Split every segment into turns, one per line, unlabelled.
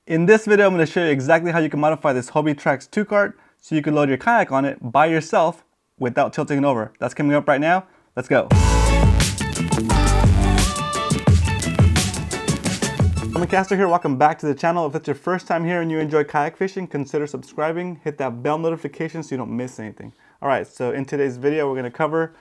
In this video, I'm going to show you exactly how you can modify this Hobie Trax 2 cart so you can load your kayak on it by yourself without tilting it over. That's coming up right now. Let's go. I'm Castro here. Welcome back to the channel. If it's your first time here and you enjoy kayak fishing, consider subscribing. Hit that bell notification so you don't miss anything. All right, so in today's video, we're going to cover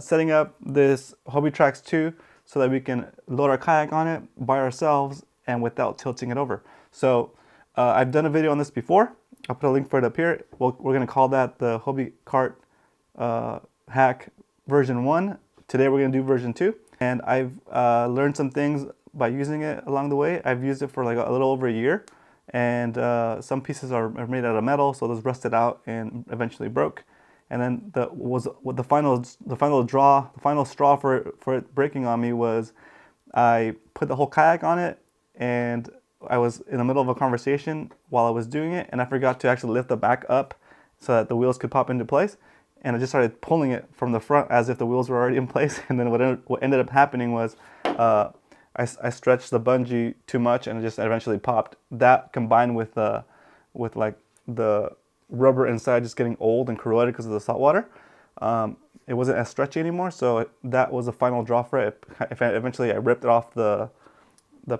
setting up this Hobie Trax 2 so that we can load our kayak on it by ourselves and without tilting it over. So I've done a video on this before. I'll put a link for it up here. We're going to call that the Hobie Cart Hack version 1. Today we're going to do version 2. And I've learned some things by using it along the way. I've used it for like a little over a year. And some pieces are made out of metal, so those rusted out and eventually broke. And then the final straw for it breaking on me was I put the whole kayak on it, and I was in the middle of a conversation while I was doing it, and I forgot to actually lift the back up so that the wheels could pop into place. And I just started pulling it from the front as if the wheels were already in place. And then what ended up happening was I stretched the bungee too much, and it just eventually popped. That combined with like the rubber inside just getting old and corroded because of the salt water, it wasn't as stretchy anymore. So that was the final draw for it. Eventually I ripped it off the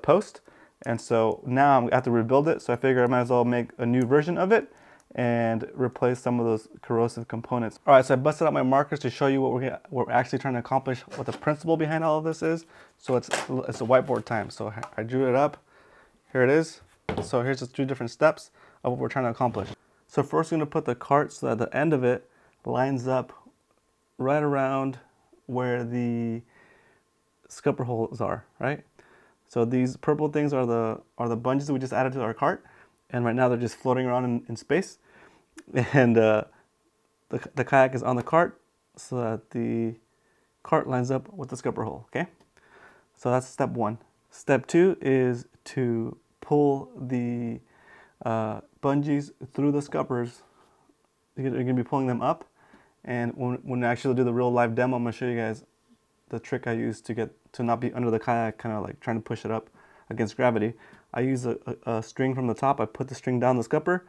post, and so now I'm going to have to rebuild it. So I figure I might as well make a new version of it and replace some of those corrosive components. All right, so I busted out my markers to show you what we're actually trying to accomplish, what the principle behind all of this is. So it's a whiteboard time. So I drew it up. Here it is. So here's the 3 different steps of what we're trying to accomplish. So first we're going to put the cart so that the end of it lines up right around where the scupper holes are, right? So these purple things are the bungees that we just added to our cart, and right now they're just floating around in space. And the kayak is on the cart so that the cart lines up with the scupper hole, okay? So that's step 1. Step 2 is to pull the bungees through the scuppers. You're going to be pulling them up, and when I actually do the real live demo, I'm going to show you guys the trick I use to not be under the kayak, kind of like trying to push it up against gravity. I use a string from the top. I put the string down the scupper.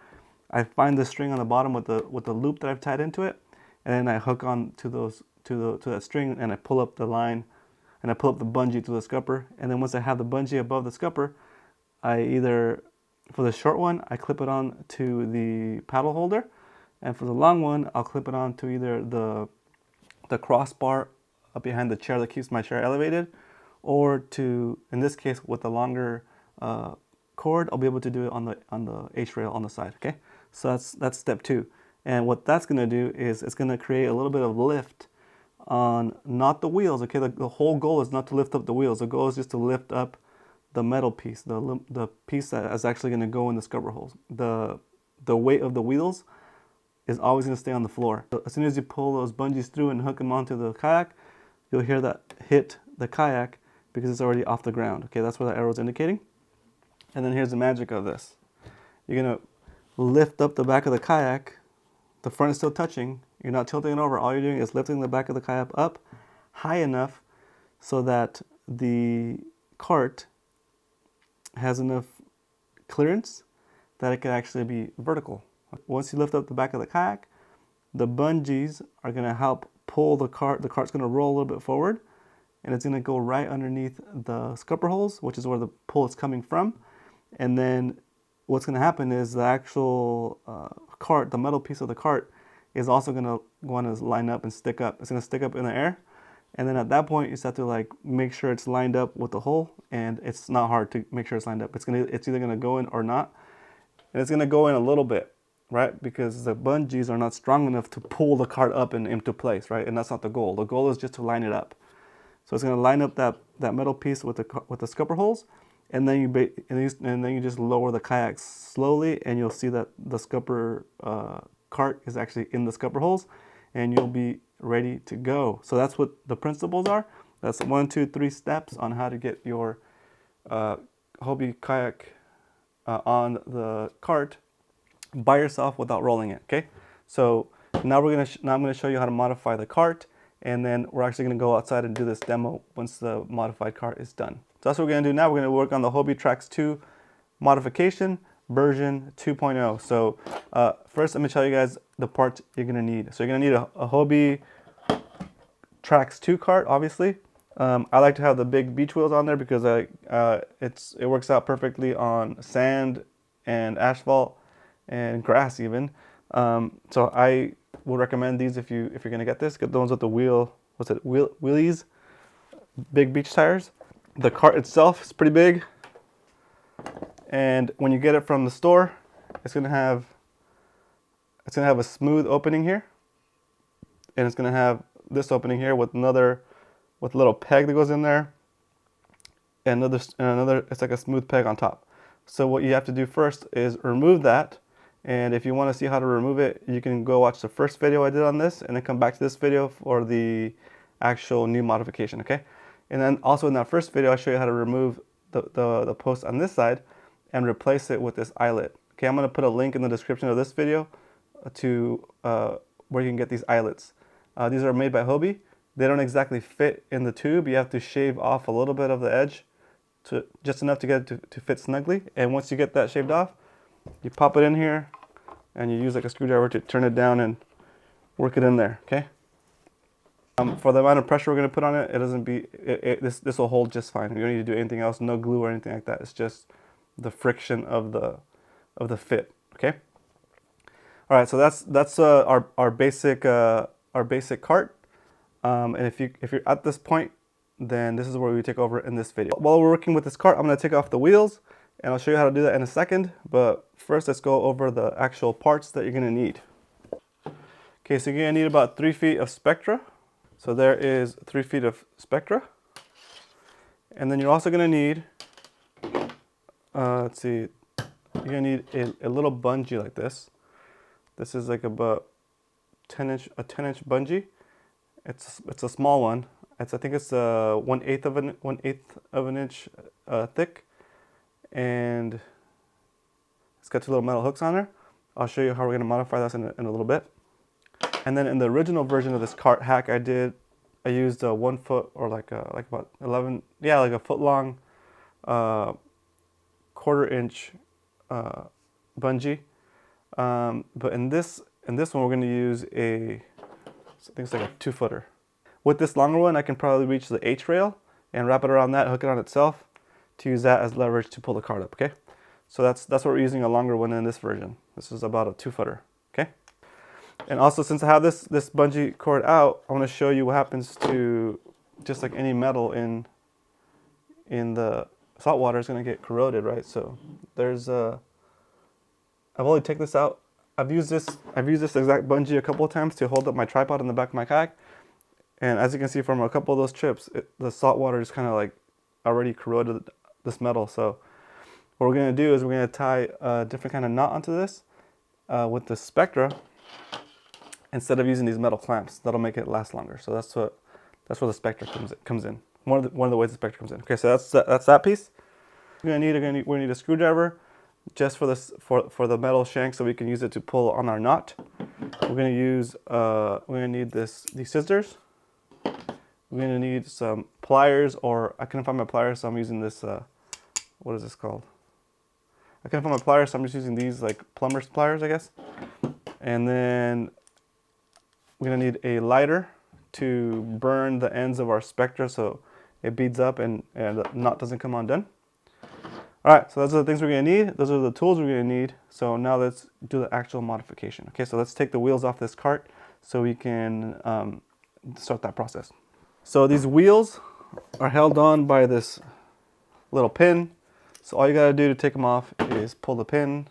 I find the string on the bottom with the loop that I've tied into it, and then I hook on to that string, and I pull up the line, and I pull up the bungee to the scupper. And then once I have the bungee above the scupper, I either, for the short one, I clip it on to the paddle holder, and for the long one, I'll clip it on to either the crossbar up behind the chair that keeps my chair elevated, or to, in this case, with the longer cord, I'll be able to do it on the H rail on the side. Okay, so that's step 2. And what that's going to do is it's going to create a little bit of lift on not the wheels. Okay, the whole goal is not to lift up the wheels. The goal is just to lift up the metal piece, the piece that is actually going to go in the scupper holes. The weight of the wheels is always going to stay on the floor. So as soon as you pull those bungees through and hook them onto the kayak, you'll hear that hit the kayak because it's already off the ground. Okay, that's what the arrow is indicating. And then here's the magic of this. You're going to lift up the back of the kayak. The front is still touching. You're not tilting it over. All you're doing is lifting the back of the kayak up high enough so that the cart has enough clearance that it can actually be vertical. Once you lift up the back of the kayak, the bungees are going to help pull the cart. The cart's going to roll a little bit forward, and it's going to go right underneath the scupper holes, which is where the pull is coming from. And then what's going to happen is the actual cart, the metal piece of the cart, is also going to want to line up and stick up. It's going to stick up in the air, and then at that point you just have to like make sure it's lined up with the hole, and it's not hard to make sure it's lined up. It's either going to go in or not, and it's going to go in a little bit, right? Because the bungees are not strong enough to pull the cart up and into place, right? And that's not the goal. The goal is just to line it up. So it's going to line up that metal piece with the scupper holes, and then you just lower the kayak slowly, and you'll see that the scupper cart is actually in the scupper holes, and you'll be ready to go. So that's what the principles are. That's 1, 2, 3 steps on how to get your Hobie kayak on the cart by yourself without rolling it. Okay, so now I'm going to show you how to modify the cart, and then we're actually going to go outside and do this demo once the modified cart is done. So that's what we're going to do now. We're going to work on the Hobie Trax 2 modification version 2.0. So first let me tell you guys the parts you're gonna need. So you're gonna need a Hobie Trax 2 cart, obviously. I like to have the big beach wheels on there because it works out perfectly on sand and asphalt and grass even. So I will recommend these if you're gonna get this. Get the ones with the wheelies, big beach tires. The cart itself is pretty big, and when you get it from the store, it's gonna have a smooth opening here, and it's gonna have this opening here with a little peg that goes in there, and another it's like a smooth peg on top. So what you have to do first is remove that, and if you want to see how to remove it, you can go watch the first video I did on this and then come back to this video for the actual new modification, okay? And then also in that first video I show you how to remove the post on this side and replace it with this eyelet. Okay, I'm going to put a link in the description of this video to where you can get these eyelets. These are made by Hobie. They don't exactly fit in the tube. You have to shave off a little bit of the edge, just enough to get it to fit snugly. And once you get that shaved off, you pop it in here and you use like a screwdriver to turn it down and work it in there, okay? For the amount of pressure we're going to put on it, this will hold just fine. You don't need to do anything else, no glue or anything like that. It's just the friction of the fit, okay? All right, so that's our basic cart. And if you're at this point, then this is where we take over in this video. While we're working with this cart, I'm going to take off the wheels, and I'll show you how to do that in a second. But first, let's go over the actual parts that you're going to need. Okay, so you're going to need about 3 feet of spectra. So there is 3 feet of spectra. And then you're also going to need, let's see, you're going to need a little bungee like this. This is like about a 10-inch bungee. It's a small one. I think it's 1/8 of an inch thick, and it's got 2 little metal hooks on there. I'll show you how we're going to modify this in a little bit. And then in the original version of this cart hack I used a 1 foot or like about 11, yeah, like a foot long, 1/4 inch bungee. But in this one we're going to use I think it's like a 2-footer. With this longer one, I can probably reach the H rail and wrap it around that, hook it on itself to use that as leverage to pull the cart up, okay? So that's what we're using, a longer one in this version. This is about a 2-footer, okay? And also, since I have this bungee cord out, I want to show you what happens to just like any metal in the salt water is going to get corroded, right? So there's I've only taken this out. I've used this exact bungee a couple of times to hold up my tripod in the back of my kayak. And as you can see from a couple of those trips, the salt water is kind of like already corroded this metal. So what we're going to do is we're going to tie a different kind of knot onto this with the spectra instead of using these metal clamps. That'll make it last longer. So that's where the spectra comes in. One of the ways the spectra comes in. Okay, so that's that piece. We're gonna need a screwdriver just for this for the metal shank, so we can use it to pull on our knot. We're gonna need these scissors. We're gonna need some pliers, or I couldn't find my pliers, so I'm using this. What is this called? I couldn't find my pliers, so I'm just using these like plumber's pliers, I guess. And then we're gonna need a lighter to burn the ends of our spectra so it beads up and the knot doesn't come undone. All right, so those are the things we're gonna need. Those are the tools we're gonna need. So now let's do the actual modification. Okay, so let's take the wheels off this cart so we can start that process. So these wheels are held on by this little pin. So all you gotta do to take them off is pull the pin,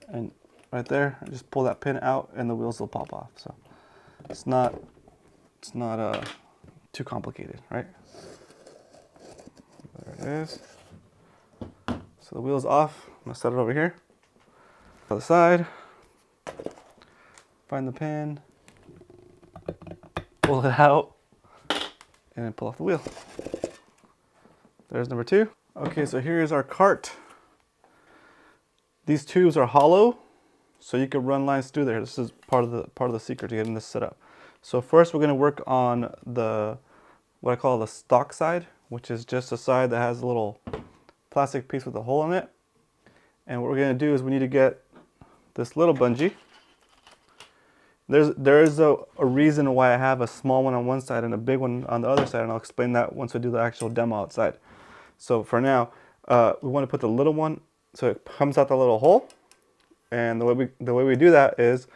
and right there, just pull that pin out and the wheels will pop off. So it's not too complicated, right? There it is. So the wheel's off. I'm gonna set it over here. To the side. Find the pin. Pull it out. And then pull off the wheel. There's number 2. Okay, so here's our cart. These tubes are hollow, so you can run lines through there. This is part of the secret to getting this set up. So first we're gonna work on what I call the stock side, which is just a side that has a little plastic piece with a hole in it. And what we're going to do is we need to get this little bungee. There is a reason why I have a small one on one side and a big one on the other side, and I'll explain that once we do the actual demo outside. So for now, we want to put the little one so it comes out the little hole. And the way we do that is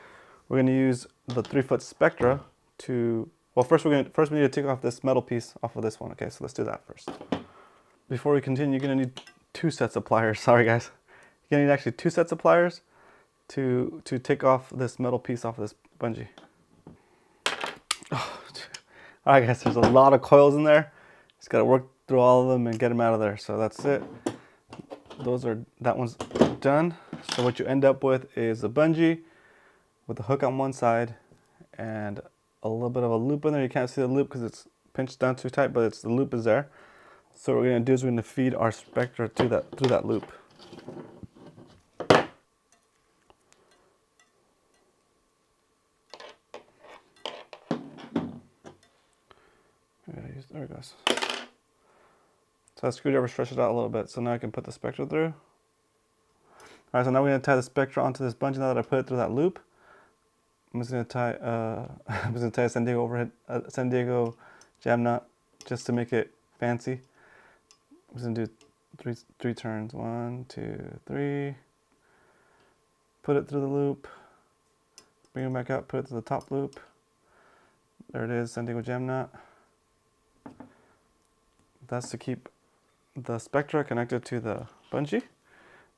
we're going to use the 3-foot spectra to, well, first we need to take off this metal piece off of this one. Okay, so let's do that first. Before we continue, you're going to need 2 sets of pliers. Sorry guys, you're going to need actually 2 sets of pliers to take off this metal piece off of this bungee. Oh, all right guys, there's a lot of coils in there. Just got to work through all of them and get them out of there. So that's it. That one's done. So what you end up with is a bungee with a hook on one side and a little bit of a loop in there. You can't see the loop because it's pinched down too tight, but the loop is there. So what we're going to do is we're going to feed our spectra through that loop. There it goes. So that screwdriver stretches out a little bit, so now I can put the spectra through. All right, so now we're going to tie the spectra onto this bungee. Now that I put it through that loop, I'm just going to tie a San Diego overhead, San Diego jam knot, just to make it fancy. I'm just going to do three turns. 1, 2, 3. Put it through the loop. Bring it back up. Put it to the top loop. There it is, San Diego jam knot. That's to keep the spectra connected to the bungee.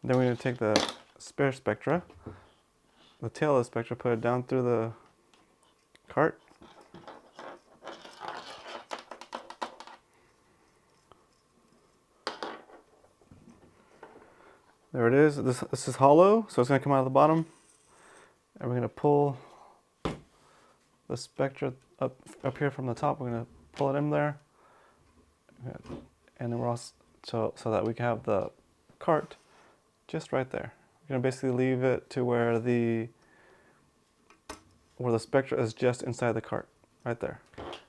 Then we're going to take the spare spectra, the tail of the spectra, put it down through the cart. There it is. This is hollow, so it's going to come out of the bottom. And we're going to pull the spectra up here from the top. We're going to pull it in there. And then we're also, so that we can have the cart just right there. We're going to basically leave it to where the spectra is just inside the cart, right there.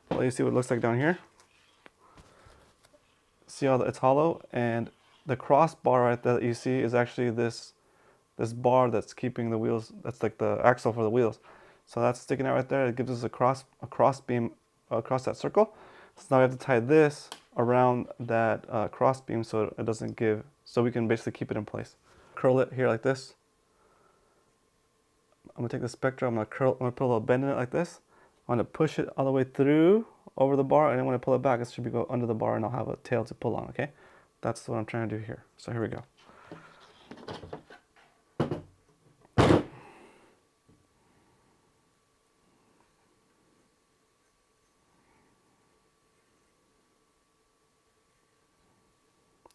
Well, you see what it looks like down here. See how it's hollow, and the crossbar right there that you see is actually this bar that's keeping the wheels. That's like the axle for the wheels. So that's sticking out right there. It gives us a cross beam across that circle. So now we have to tie this around that cross beam so it doesn't give. So we can basically keep it in place. Curl it here like this. I'm gonna take the spectra. I'm gonna put a little bend in it like this. I'm gonna push it all the way through over the bar, and then when I pull it back, it should go under the bar, and I'll have a tail to pull on. Okay, that's what I'm trying to do here. So here we go.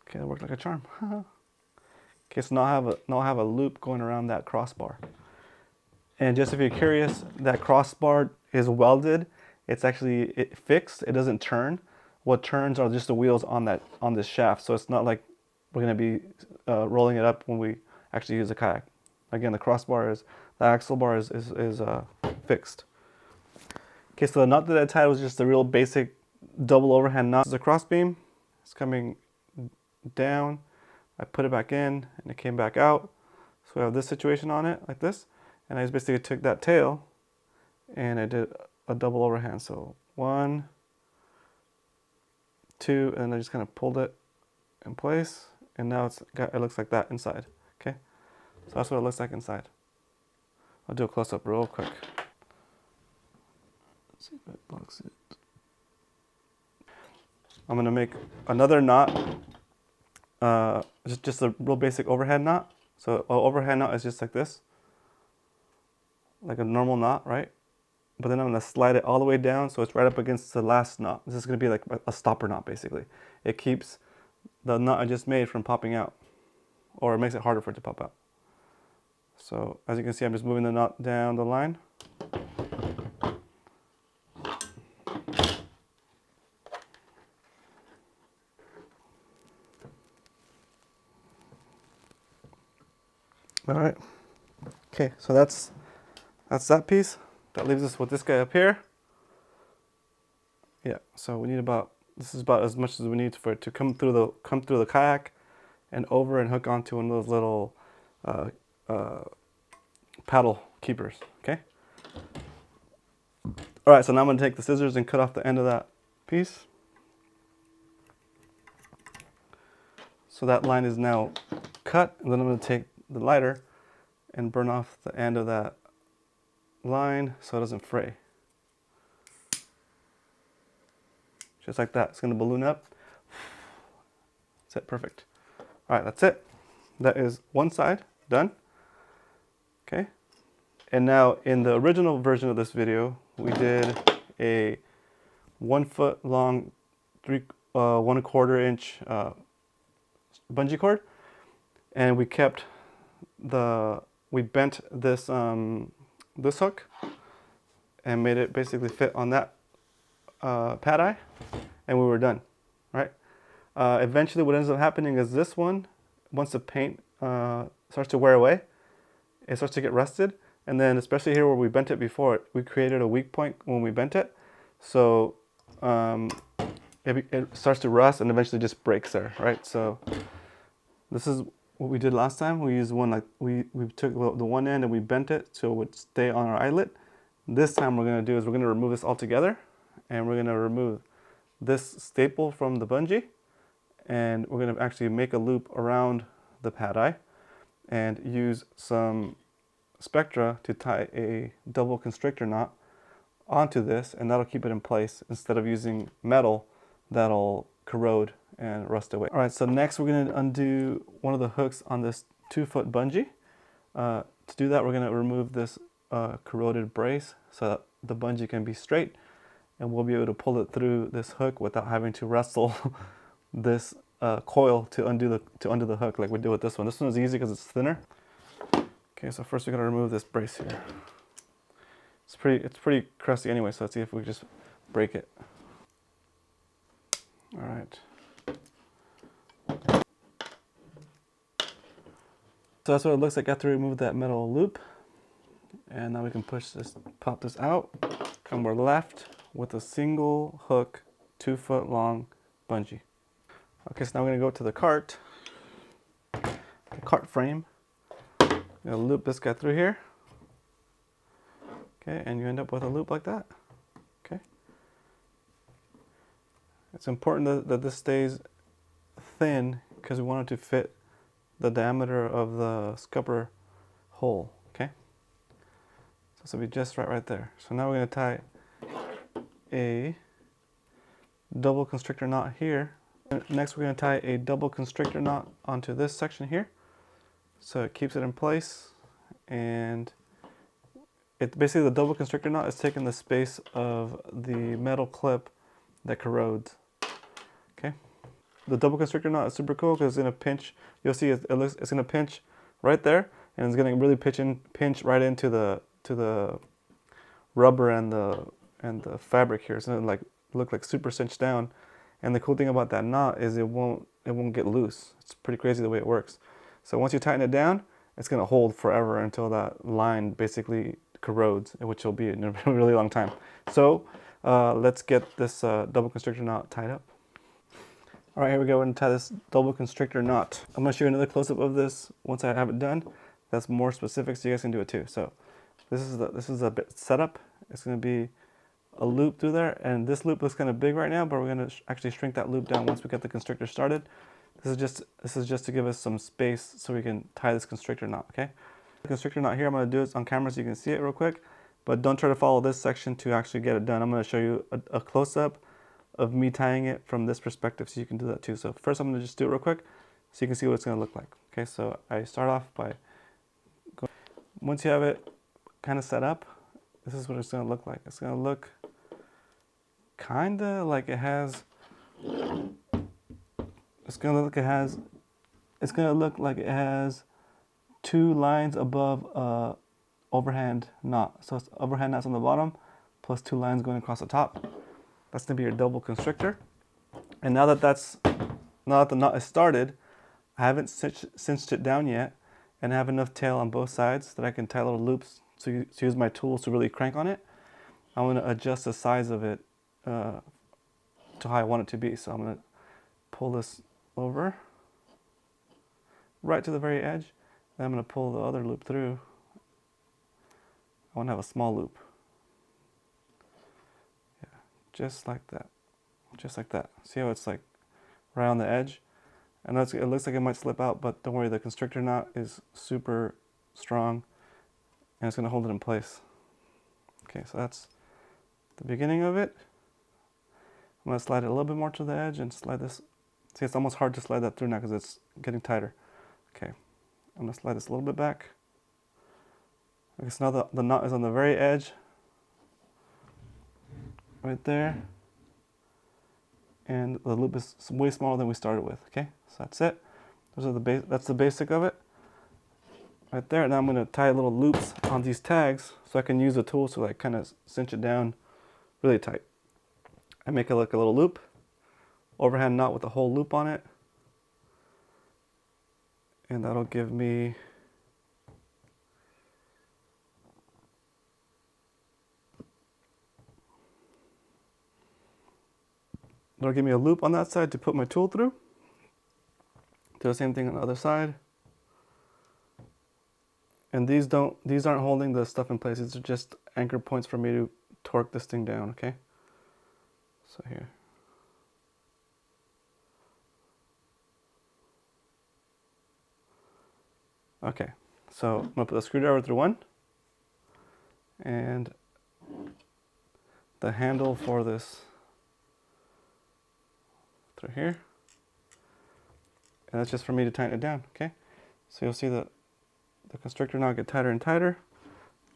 Okay, that worked like a charm. Okay, so now I have a loop going around that crossbar. And just if you're curious, that crossbar is welded. It's actually fixed. It doesn't turn. What turns are just the wheels on this shaft. So it's not like we're going to be rolling it up when we actually use a kayak. Again, the axle bar is fixed. Okay, so the knot that I tied was just a real basic double overhand knot. This is a cross beam. It's coming down. I put it back in and it came back out. So we have this situation on it like this. And I just basically took that tail and I did a double overhand. So 1, 2, and I just kind of pulled it in place. And now it looks like that inside. Okay, so that's what it looks like inside. I'll do a close up real quick. Let's see if it blocks it. I'm gonna make another knot. Just a real basic overhead knot. So an overhead knot is just like this, like a normal knot, right? But then I'm gonna slide it all the way down so it's right up against the last knot. This is gonna be like a stopper knot, basically. It keeps the knot I just made from popping out, or it makes it harder for it to pop out. So as you can see, I'm just moving the knot down the line. All right. Okay, so that's that piece. That leaves us with this guy up here. Yeah. So we need this is about as much as we need for it to come through the kayak and over and hook onto one of those little paddle keepers, okay? All right, so now I'm gonna take the scissors and cut off the end of that piece. So that line is now cut, and then I'm gonna take the lighter and burn off the end of that line so it doesn't fray. Just like that, it's gonna balloon up. That's it, perfect. All right, that's it. That is one side done, okay? And now in the original version of this video, we did a 1 foot long, 1/4 inch bungee cord, and we kept we bent this this hook and made it basically fit on that pad eye, and we were done, right? Eventually what ends up happening is this one, once the paint starts to wear away, it starts to get rusted, and then especially here where we bent it before, we created a weak point when we bent it, so it starts to rust and eventually just breaks there, right? So this is what we did last time. We used one, like we took the one end and we bent it so it would stay on our eyelet. This time what we're gonna do is we're gonna remove this all together, and we're gonna remove this staple from the bungee, and we're gonna actually make a loop around the pad eye and use some spectra to tie a double constrictor knot onto this, and that'll keep it in place instead of using metal that'll corrode and rust away. All right, so next we're gonna undo one of the hooks on this 2-foot bungee. To do that, we're gonna remove this corroded brace so that the bungee can be straight, and we'll be able to pull it through this hook without having to wrestle this coil to undo the hook like we did with this one. This one is easy because it's thinner. Okay, so first we're gonna remove this brace here. It's pretty crusty anyway, so let's see if we just break it. All right. So that's what it looks like after we remove that metal loop. And now we can pop this out, and we're left with a single hook, 2-foot long bungee. Okay, so now we're gonna go to the cart frame. I'm gonna loop this guy through here. Okay, and you end up with a loop like that. Okay. It's important that this stays thin because we want it to fit the diameter of the scupper hole. Okay. So this will be just right there. So now we're gonna tie a double constrictor knot here. Next we're gonna tie a double constrictor knot onto this section here, so it keeps it in place, and basically the double constrictor knot is taking the space of the metal clip that corrodes. Okay, the double constrictor knot is super cool because it's gonna pinch. You'll see it's gonna pinch right there, and it's gonna really pinch right into the rubber and the fabric here. It's gonna like look like super cinched down. And the cool thing about that knot is it won't get loose. It's pretty crazy the way it works. So once you tighten it down, it's gonna hold forever until that line basically corrodes, which will be in a really long time. So let's get this double constrictor knot tied up. All right, here we go. We're gonna tie this double constrictor knot. I'm gonna show you another close-up of this once I have it done. That's more specific, so you guys can do it too. So this is a bit setup. It's gonna be a loop through there, and this loop looks kind of big right now, but we're going to actually shrink that loop down once we get the constrictor started. This is just to give us some space so we can tie this constrictor knot. Okay, the constrictor knot here, I'm going to do it on camera so you can see it real quick, but don't try to follow this section to actually get it done. I'm going to show you a close-up of me tying it from this perspective so you can do that too. So first I'm going to just do it real quick so you can see what it's going to look like. Okay, so I start off by once you have it kind of set up, this is what it's going to look like. It's going to look kind of like it has, it's going to look like it has 2 lines above overhand knot. So it's overhand knots on the bottom plus 2 lines going across the top. That's going to be your double constrictor. And now that the knot is started, I haven't cinched it down yet, and I have enough tail on both sides that I can tie little loops to use my tools to really crank on it. I'm going to adjust the size of it to how I want it to be. So I'm going to pull this over right to the very edge, Then I'm going to pull the other loop through. I want to have a small loop. Yeah, just like that. Just like that. See how it's like right on the edge? And it looks like it might slip out, but don't worry, the constrictor knot is super strong and it's going to hold it in place. Okay, so that's the beginning of it. I'm going to slide it a little bit more to the edge and slide this. See, it's almost hard to slide that through now because it's getting tighter. Okay, I'm going to slide this a little bit back. Okay, so now the knot is on the very edge, right there. And the loop is way smaller than we started with. Okay, so that's it. Those are that's the basic of it. Right there. Now I'm going to tie little loops on these tags so I can use the tool to like kind of cinch it down really tight. I make it like a little loop, overhand knot with a whole loop on it, and that'll give me a loop on that side to put my tool through. Do the same thing on the other side. And these aren't holding the stuff in place. These are just anchor points for me to torque this thing down, okay? So here. Okay, so I'm gonna put the screwdriver through one and the handle for this through here. And that's just for me to tighten it down, okay? So you'll see the constrictor now get tighter and tighter.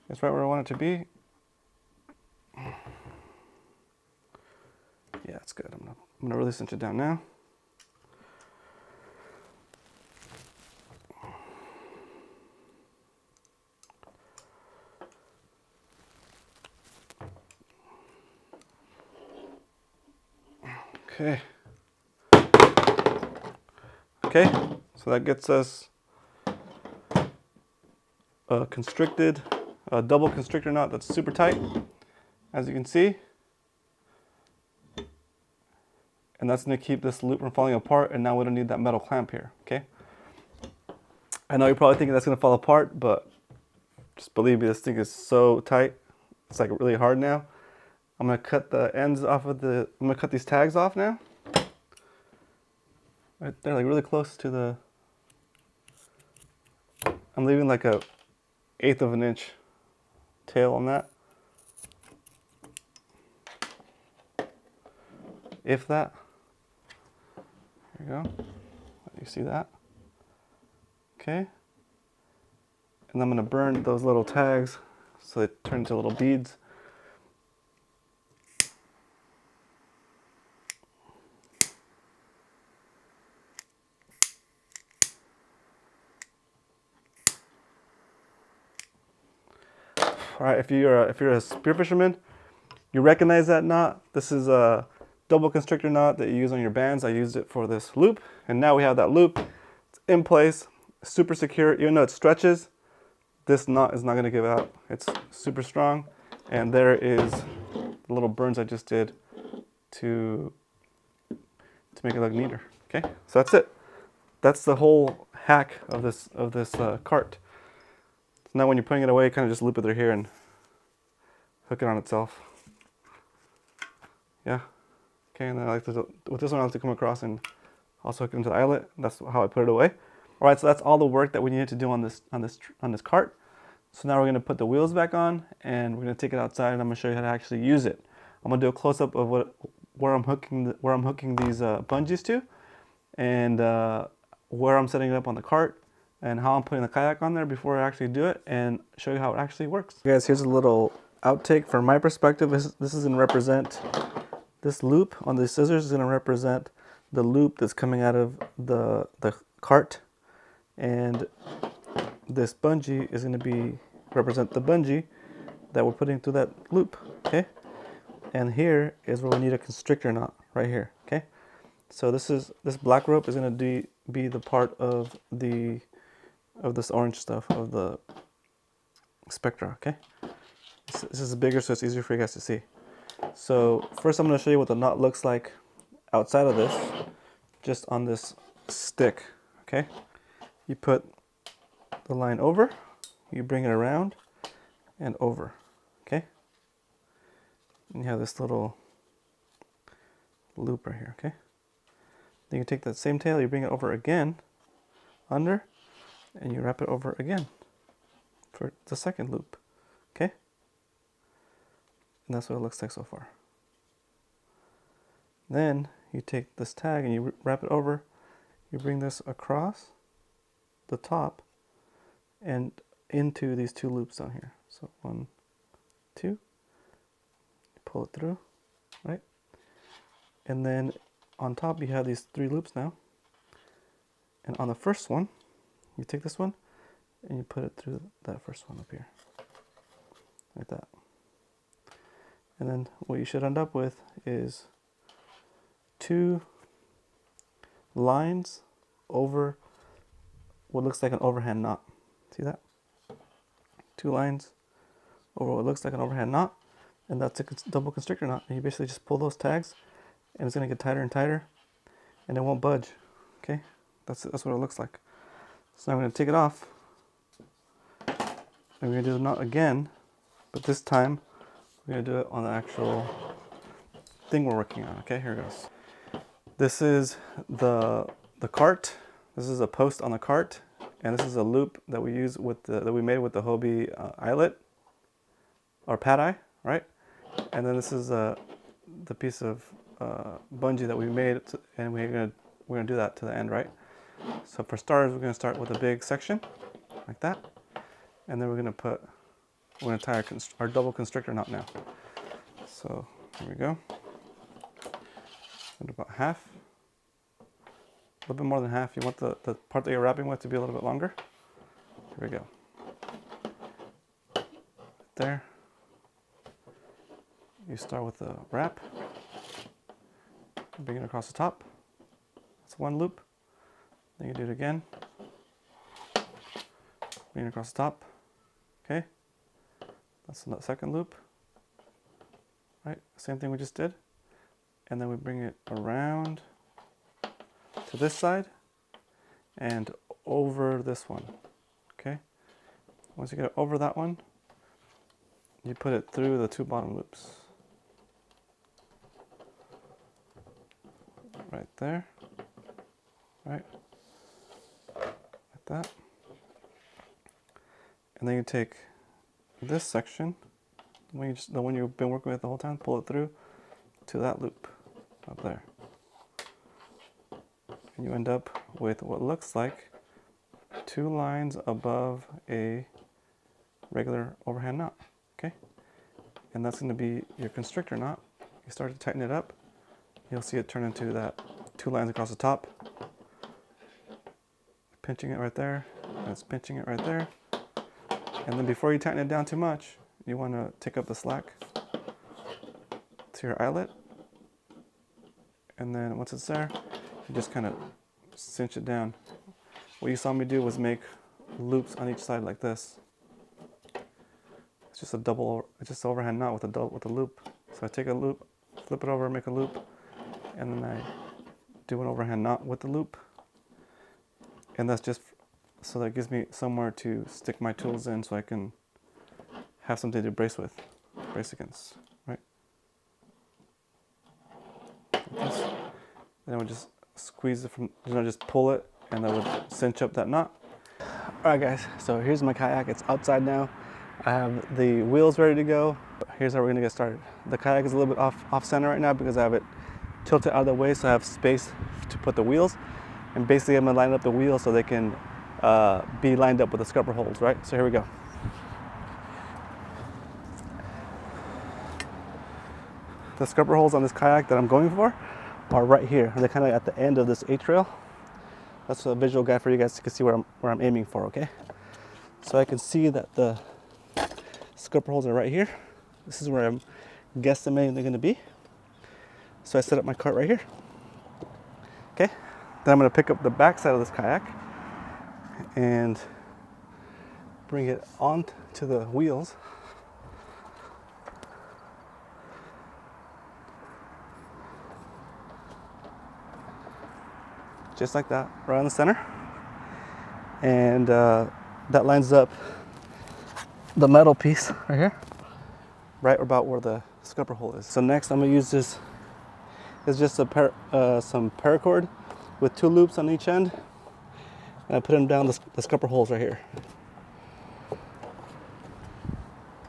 It's right where I want it to be. Yeah, it's good. I'm gonna really cinch it down now. Okay. Okay, so that gets us a double constrictor knot that's super tight, as you can see. And that's going to keep this loop from falling apart, and now we don't need that metal clamp here, okay? I know you're probably thinking that's going to fall apart, but just believe me, this thing is so tight. It's like really hard now. I'm going to cut the ends off of I'm going to cut these tags off now. Right there, like really close to the, I'm leaving like a 1/8 of an inch tail on that. If that. There you go. You see that? Okay. And I'm going to burn those little tags so they turn into little beads. All right, if you're a spearfisherman, you recognize that knot. This is a double constrictor knot that you use on your bands. I used it for this loop, and now we have that loop. It's in place, super secure. Even though it stretches, this knot is not going to give out. It's super strong, and there is the little burns I just did to make it look neater. Okay, so that's it. That's the whole hack of this cart. Now when you're putting it away, kind of just loop it through here and hook it on itself. Yeah. Okay, and then with this one I like to come across and also hook it into the eyelet. That's how I put it away. All right, so that's all the work that we needed to do on this cart. So now we're going to put the wheels back on and we're going to take it outside and I'm going to show you how to actually use it. I'm going to do a close-up of where I'm hooking these bungees to, and where I'm setting it up on the cart, and how I'm putting the kayak on there before I actually do it, and show you how it actually works. Okay, guys, here's a little outtake from my perspective. This is going to represent, this loop on the scissors is going to represent the loop that's coming out of the cart, and this bungee is going to represent the bungee that we're putting through that loop. Okay, and here is where we need a constrictor knot right here. Okay, so this black rope is going to be the part of this orange stuff of the spectra. Okay, this is bigger so it's easier for you guys to see. So first I'm going to show you what the knot looks like outside of this, just on this stick. Okay, you put the line over, you bring it around and over, okay? And you have this little loop right here, okay? Then you take that same tail, you bring it over again, under, and you wrap it over again for the second loop, okay? And that's what it looks like so far. Then you take this tag and you wrap it over, you bring this across the top and into these two loops down here. So 1, 2, you pull it through, right? And then on top you have these 3 loops now. And on the first one, you take this one and you put it through that first one up here, like that. And then what you should end up with is 2 lines over what looks like an overhand knot. See that? 2 lines over what looks like an overhand knot, and that's a double constrictor knot. And you basically just pull those tags, and it's gonna get tighter and tighter, and it won't budge. Okay, that's what it looks like. So now I'm gonna take it off, and we're gonna do the knot again, but this time we're gonna do it on the actual thing we're working on. Okay, here it goes. This is the cart. This is a post on the cart, and this is a loop that we use with that we made with the Hobie eyelet or pad eye, right? And then this is the piece of bungee that we made, and we're gonna do that to the end, right? So for starters, we're gonna start with a big section like that, and then we're gonna tie our double constrictor knot now. So here we go. And about half, a little bit more than half. You want the part that you're wrapping with to be a little bit longer. Here we go. There. You start with the wrap, bring it across the top. That's 1 loop. Then you do it again. Bring it across the top. Okay. That's the second loop. Right. Same thing we just did. And then we bring it around to this side and over this one. Okay. Once you get it over that one, you put it through the 2 bottom loops. Right there. Right. Like that. And then you take this section, the one you've been working with the whole time, pull it through to that loop up there. And you end up with what looks like 2 lines above a regular overhand knot, okay? And that's going to be your constrictor knot. You start to tighten it up, you'll see it turn into that 2 lines across the top, pinching it right there, and it's pinching it right there. And then before you tighten it down too much, you want to take up the slack to your eyelet, and then once it's there, you just kind of cinch it down. What you saw me do was make loops on each side like this. It's just an overhand knot with a loop. So I take a loop, flip it over, make a loop, and then I do an overhand knot with the loop. And that's just so that gives me somewhere to stick my tools in, so I can have something to brace against, right? Like this. Then I would just squeeze it from, just pull it, and that would cinch up that knot. All right, guys, so here's my kayak. It's outside now. I have the wheels ready to go. Here's how we're gonna get started. The kayak is a little bit off center right now because I have it tilted out of the way, so I have space to put the wheels. And basically I'm gonna line up the wheels so they can be lined up with the scupper holes, right? So here we go. The scupper holes on this kayak that I'm going for are right here. They're kind of at the end of this A-trail. That's a visual guide for you guys to see where I'm aiming for, okay? So I can see that the scupper holes are right here. This is where I'm guesstimating they're gonna be. So I set up my cart right here. Okay, then I'm gonna pick up the back side of this kayak and bring it onto the wheels. Just like that, right in the center. And that lines up the metal piece right here, right about where the scupper hole is. So next I'm gonna use this. It's just some paracord with 2 loops on each end, and I put them down the scupper holes right here.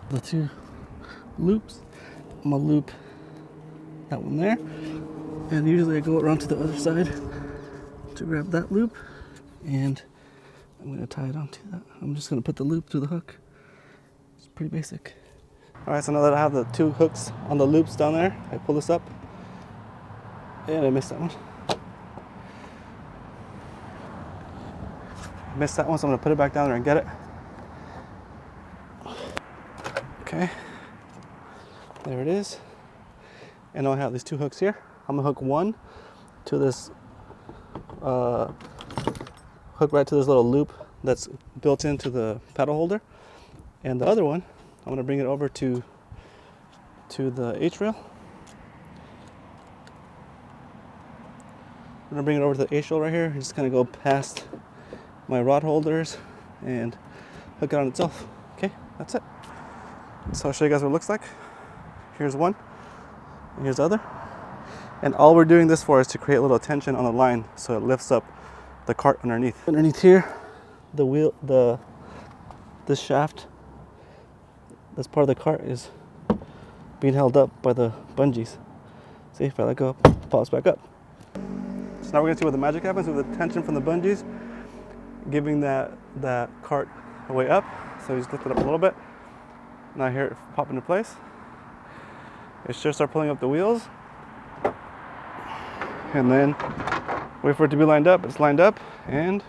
The 2 loops, I'm gonna loop that one there, and usually I go around to the other side to grab that loop, and I'm gonna tie it onto that. I'm just gonna put the loop through the hook. It's pretty basic. All right, so now that I have the 2 hooks on the loops down there, I pull this up, and I missed that one. Missed that one, so I'm gonna put it back down there and get it. Okay, there it is. And I have these 2 hooks here. I'm gonna hook one to this, hook right to this little loop that's built into the paddle holder. And the other one, I'm gonna bring it over to the H-rail. I'm gonna bring it over to the H-rail right here. Just kind of go past my rod holders and hook it on itself. Okay, that's it. So I'll show you guys what it looks like. Here's one, and here's the other. And all we're doing this for is to create a little tension on the line so it lifts up the cart underneath. Underneath here, the wheel, this shaft, this part of the cart is being held up by the bungees. See, if I let go, it pops back up. So now we're gonna see what the magic happens with the tension from the bungees, giving that cart a way up. So you just lift it up a little bit. Now here it pop into place. It should start pulling up the wheels. And then wait for it to be lined up. It's lined up, and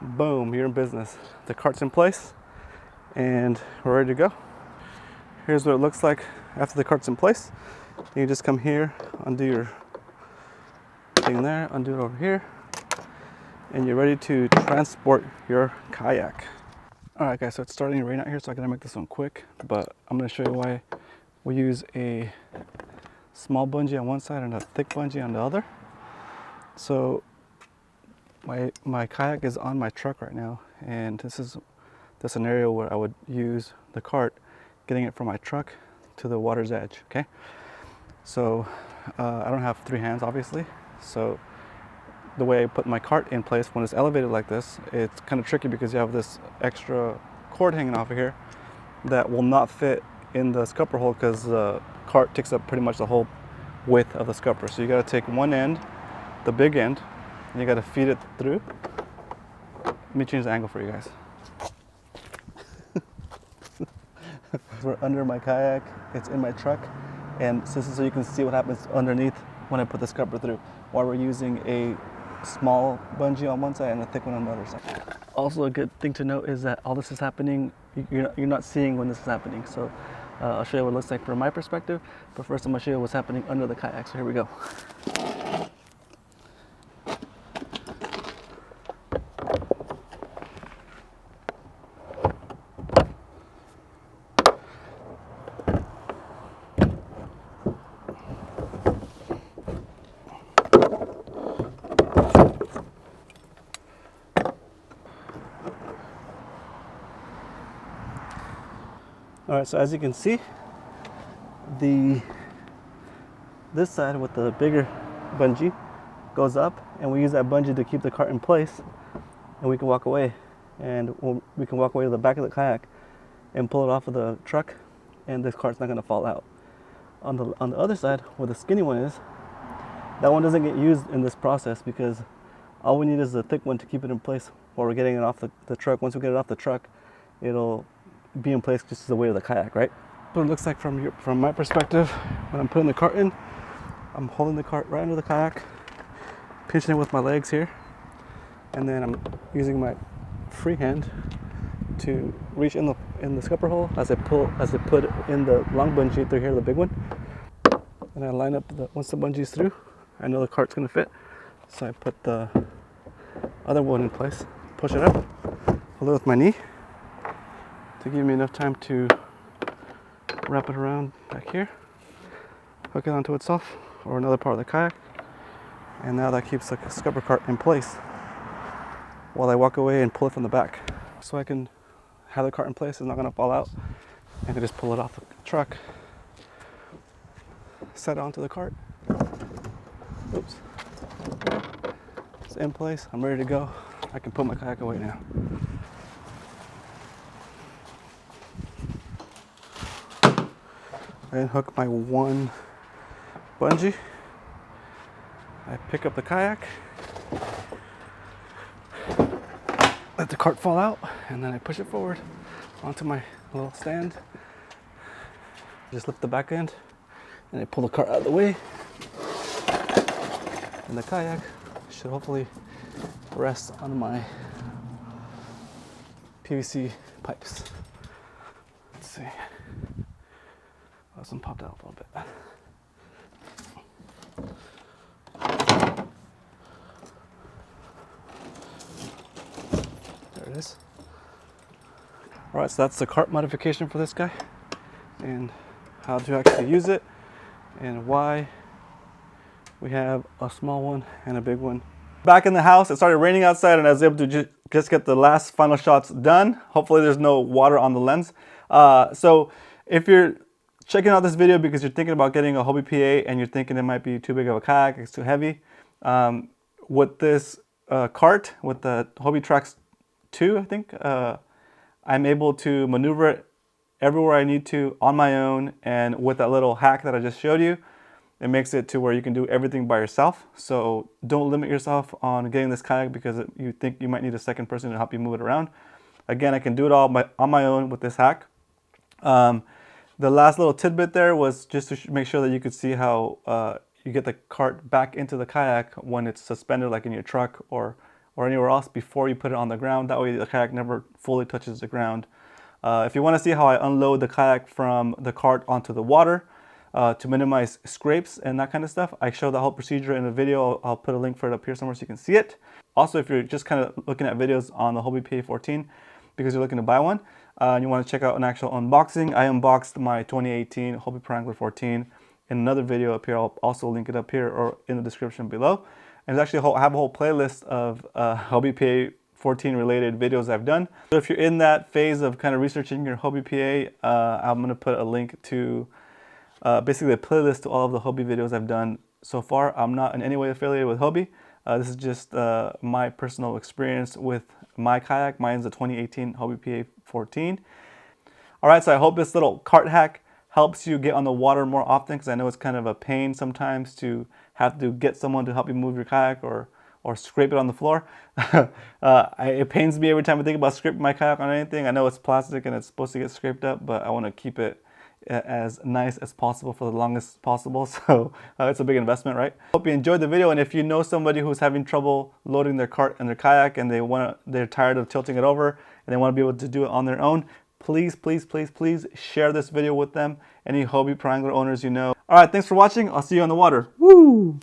boom, you're in business. The cart's in place, and we're ready to go. Here's what it looks like after the cart's in place. You just come here, undo your thing there, undo it over here, and you're ready to transport your kayak. All right, guys, so it's starting to rain out here, so I gotta make this one quick, but I'm gonna show you why we use a small bungee on one side and a thick bungee on the other. So my kayak is on my truck right now, and this is the scenario where I would use the cart, getting it from my truck to the water's edge, okay? So I don't have 3 hands, obviously, so the way I put my cart in place when it's elevated like this, it's kind of tricky because you have this extra cord hanging off of here that will not fit in the scupper hole because the cart takes up pretty much the whole width of the scupper. So you got to take one end, the big end, and you got to feed it through. Let me change the angle for you guys. We're under my kayak, it's in my truck, and this is so you can see what happens underneath when I put the scupper through, while we're using a small bungee on one side and a thick one on the other side. Also, a good thing to note is that all this is happening, you're not seeing when this is happening. So I'll show you what it looks like from my perspective, but first I'm gonna show you what's happening under the kayak. So here we go. All right, so as you can see, this side with the bigger bungee goes up, and we use that bungee to keep the cart in place, and we can walk away. And we can walk away to the back of the kayak and pull it off of the truck, and this cart's not gonna fall out. On the other side, where the skinny one is, that one doesn't get used in this process because all we need is the thick one to keep it in place while we're getting it off the truck. Once we get it off the truck, it'll be in place just as the weight of the kayak, right? What it looks like from my perspective, when I'm putting the cart in, I'm holding the cart right under the kayak, pinching it with my legs here, and then I'm using my free hand to reach in the scupper hole as I put in the long bungee through here, the big one, and I line up once the bungee's through, I know the cart's gonna fit, so I put the other one in place, push it up, hold it with my knee to give me enough time to wrap it around back here, hook it onto itself or another part of the kayak, and now that keeps the scupper cart in place while I walk away and pull it from the back. so I can have the cart in place. It's not gonna fall out. I can just pull it off the truck, set it onto the cart. Oops. It's in place. I'm ready to go. I can put my kayak away now. And hook my one bungee. I pick up the kayak, let the cart fall out, and then I push it forward onto my little stand. Just lift the back end, and I pull the cart out of the way. And the kayak should hopefully rest on my PVC pipes. Let's see. Oh, some popped out a little bit. There it is. All right, so that's the cart modification for this guy, and how to actually use it, and why we have a small one and a big one. Back in the house, it started raining outside, and I was able to just get the last final shots done. Hopefully there's no water on the lens. So if you're checking out this video because you're thinking about getting a Hobie PA and you're thinking it might be too big of a kayak, it's too heavy, with this cart, with the Hobie Trax 2, I think, I'm able to maneuver it everywhere I need to on my own, and with that little hack that I just showed you, it makes it to where you can do everything by yourself. So don't limit yourself on getting this kayak because you think you might need a second person to help you move it around. Again, I can do it all on my own with this hack. The last little tidbit there was just to make sure that you could see how you get the cart back into the kayak when it's suspended, like in your truck or anywhere else, before you put it on the ground. That way the kayak never fully touches the ground. If you want to see how I unload the kayak from the cart onto the water to minimize scrapes and that kind of stuff, I show the whole procedure in a video. I'll put a link for it up here somewhere so you can see it. Also, if you're just kind of looking at videos on the Hobie PA 14 because you're looking to buy one, and you want to check out an actual unboxing, I unboxed my 2018 Hobie Pro 14 in another video up here. I'll also link it up here or in the description below. And there's actually I have a whole playlist of Hobie PA 14 related videos I've done. So if you're in that phase of kind of researching your Hobie PA, I'm going to put a link to basically a playlist to all of the Hobie videos I've done so far. I'm not in any way affiliated with Hobie. This is just my personal experience with my kayak. Mine's the 2018 Hobie PA 14. All right, so I hope this little cart hack helps you get on the water more often, because I know it's kind of a pain sometimes to have to get someone to help you move your kayak or scrape it on the floor. It pains me every time I think about scraping my kayak on anything. I know it's plastic and it's supposed to get scraped up, but I want to keep it as nice as possible for the longest possible. So it's a big investment, right? Hope you enjoyed the video, and if you know somebody who's having trouble loading their cart and their kayak and they're tired of tilting it over and they want to be able to do it on their own, please, please, please, please share this video with them. Any Hobie Pro owners you know. All right, thanks for watching. I'll see you on the water. Woo!